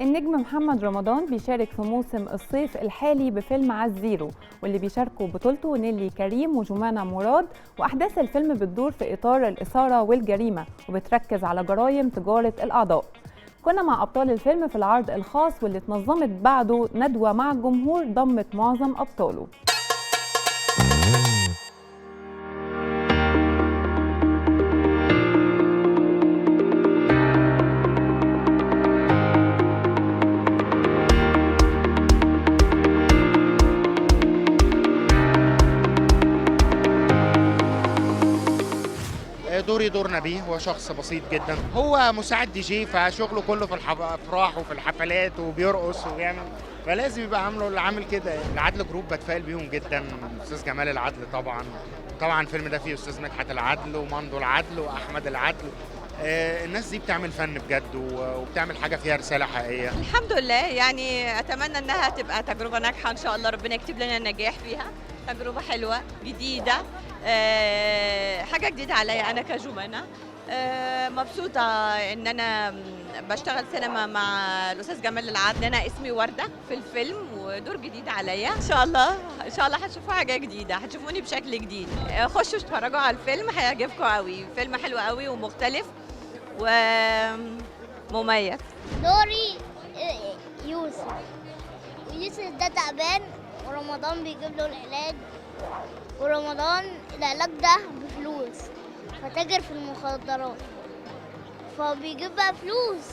النجم محمد رمضان بيشارك في موسم الصيف الحالي بفيلم عزيرو، واللي بيشاركوا بطولته نيلي كريم وجمانة مراد. وأحداث الفيلم بتدور في إطار الإثارة والجريمة، وبتركز على جرائم تجارة الأعضاء. كنا مع أبطال الفيلم في العرض الخاص، واللي اتنظمت بعده ندوة مع الجمهور ضمت معظم أبطاله. دوري دور نبيه، هو شخص بسيط جدا، هو مساعد دي جي، فشغله كله في الافراح وفي الحفلات وبيرقص وبيعمل، فلازم يبقى عامل كده يعني. العدل جروب بتفائل بيهم جدا، استاذ جمال العدل طبعا الفيلم ده فيه استاذ مدحت العدل ومندو العدل واحمد العدل. الناس دي بتعمل فن بجد وبتعمل حاجه فيها رساله حقيقيه. الحمد لله، يعني اتمنى انها تبقى تجربه ناجحه ان شاء الله، ربنا يكتب لنا النجاح فيها. تجربه حلوه جديده، حاجه جديده عليا انا كجمانة. مبسوطه ان انا بشتغل سينما مع الاستاذ جمال العدل. انا اسمي ورده في الفيلم ودور جديد عليا ان شاء الله. ان شاء الله هتشوفوا حاجه جديده، هتشوفوني بشكل جديد. خشوا اتفرجوا على الفيلم، هيعجبكم قوي. فيلم حلو قوي ومختلف ومميز. دوري يوسف ده تعبان، ورمضان بيجيب له العلاج، ورمضان العلاج ده بفلوس، فتاجر في المخدرات، فبيجيب بقى فلوس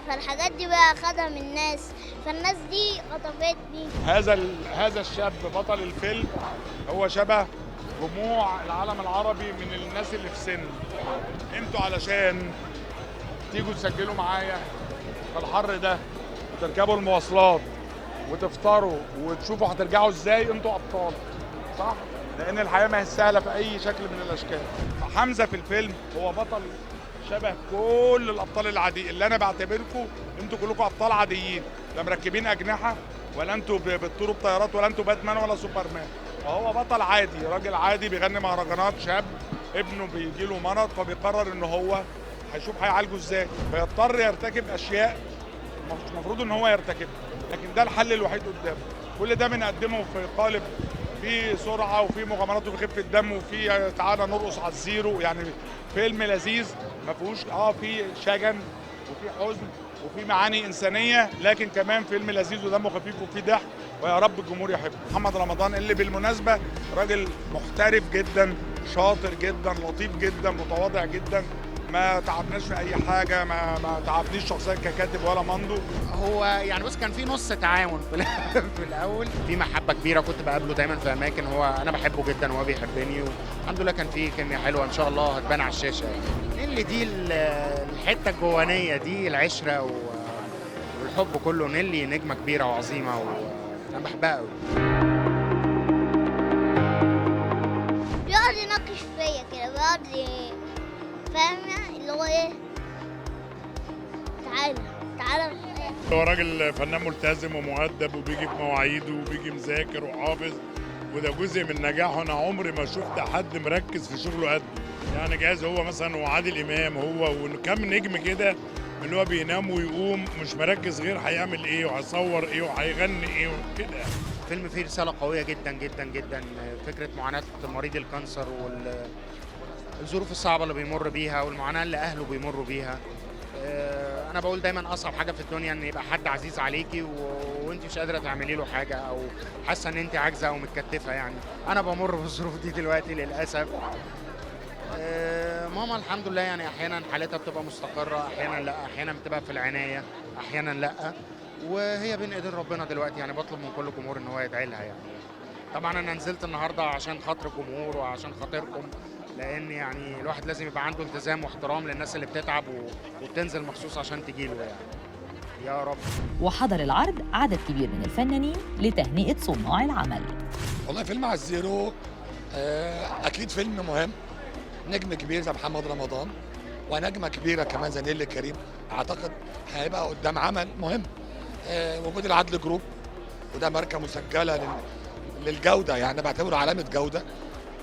فالحاجات دي بقى خدها من الناس، فالناس دي خطفتني. هذا الشاب بطل الفيلم هو شبه جموع العالم العربي من الناس اللي في سن. انتوا علشان تيجوا تسجلوا معايا في الحر ده وتركبوا المواصلات وتفطروا وتشوفوا هترجعوا ازاي، انتوا ابطال، صح؟ لان الحياه ما هي سهله في اي شكل من الاشكال. حمزه في الفيلم هو بطل شبه كل الابطال العاديين اللي انا بعتبركم انتوا كلكم ابطال عاديين، لا مركبين اجنحه ولا انتوا بتطيروا بطيارات ولا انتوا باتمان ولا سوبرمان. فهو بطل عادي، راجل عادي بيغني مهرجانات، شاب ابنه بيجي له مرض فبيقرر ان هو هيشوف هيعالجه ازاي، فيضطر يرتكب اشياء مش المفروض ان هو يرتكبها، لكن ده الحل الوحيد قدامه. كل ده بنقدمه في قالب في سرعه وفي مغامرات وفي خفه دم وفي تعالى نرقص على الزيرو. يعني فيلم لذيذ ما فيهوش في شجن وفي حزن وفي معاني انسانيه، لكن كمان فيلم لذيذ ودمه خفيف وفيه ضحك، ويا رب الجمهور يحبه. محمد رمضان اللي بالمناسبه راجل محترف جدا، شاطر جدا، لطيف جدا، متواضع جدا، ما تعبناش في اي حاجه، ما تعبنيش شخصيا ككاتب ولا مندو. هو يعني بص، كان في نص تعاون في الاول، في محبه كبيره، كنت بقابله دايما في اماكن، انا بحبه جدا وهو بيحبني، والحمد لله كان في كيمياء حلوه ان شاء الله هتبان على الشاشه يعني. نيلي دي الحته الجوانيه دي، العشره والحب كله. نيلي نجمه كبيره وعظيمه وانا بحبها قوي. بيقعد يناقش فيا كده، بيقعد فاهم اللي هو ايه، تعالى. هو راجل فنان ملتزم ومؤدب وبيجي في مواعيده وبيجي مذاكر وحافظ، وده جزء من نجاحه. انا عمري ما شفت حد مركز في شغله قده، يعني جايز هو مثلا وعادل امام هو وكم نجم كده اللي هو بينام ويقوم مش مركز غير هيعمل ايه وهيصور ايه وهيغني ايه وكده. فيلم فيه رساله قويه جدا جدا جدا، فكره معاناه مريض الكانسر الظروف الصعبة اللي بيمر بيها والمعاناة اللي أهله بيمروا بيها. أنا بقول دايما أصعب حاجة في الدنيا إن يبقى حد عزيز عليكي وأنت مش قادرة تعملي له حاجة، أو حاسة إن أنت عاجزة أو متكتفة. يعني أنا بمر بالظروف دي دلوقتي للأسف. ماما الحمد لله يعني أحيانا حالتها بتبقى مستقرة، أحيانا لأ، أحيانا بتبقى في العناية، أحيانا لأ، وهي بين إيدين ربنا دلوقتي. يعني بطلب من كل جمهور إن هو يدعي لها يعني. طبعا أنا نزلت النهاردة عشان خاطر الجمهور وعشان خاطركم، لان يعني الواحد لازم يبقى عنده التزام واحترام للناس اللي بتتعب وبتنزل مخصوص عشان تجيله يعني. يا رب. وحضر العرض عدد كبير من الفنانين لتهنئة صناع العمل. والله فيلم عزيرو اكيد فيلم مهم، نجم كبير زي محمد رمضان ونجمه كبيره كمان زي نيلي كريم، اعتقد هيبقى قدام عمل مهم. وجود العدل جروب وده ماركه مسجله للجوده، يعني بعتبره علامه جوده،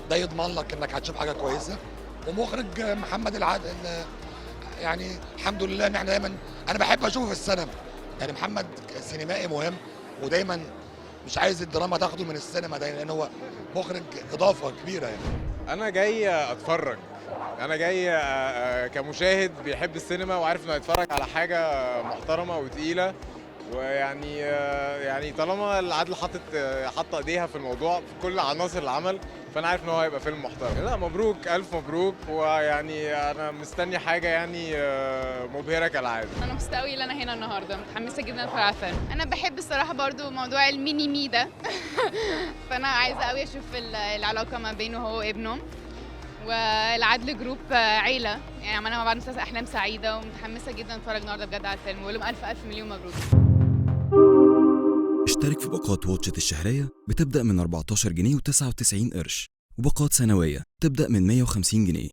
ده يضمن لك انك هتشوف حاجه كويسه. ومخرج محمد العدل يعني الحمد لله ان احنا دايما، انا بحب اشوفه في السينما. يعني محمد سينمائي مهم، ودايما مش عايز الدراما تاخده من السينما دايما، لان هو مخرج اضافه كبيره يعني. انا جاي اتفرج، انا جاي كمشاهد بيحب السينما وعارف انه هيتفرج على حاجه محترمه وتقيله، ويعني يعني طالما العدل حط ايديها في الموضوع في كل عناصر العمل، فانا عارف ان هو هيبقى فيلم محترم. لا مبروك، الف مبروك، ويعني انا مستني حاجه يعني مبهره كالعاده. انا مبسوطه قوي ان انا هنا النهارده، متحمسه جدا اتفرج على الفيلم. انا بحب الصراحه برضو موضوع الميني مي ده فانا عايزه قوي اشوف العلاقه ما بينه هو وابنه. والعدل جروب عيله، يعني عملنا مع بعض مسلسل احلام سعيده، ومتحمسه جدا اتفرج النهارده بجد على الفيلم، واقول لهم الف الف مليون مبروك. اشترك في باقات واتشت الشهرية بتبدأ من 14 جنيه و99 قرش، وباقات سنوية تبدأ من 150 جنيه.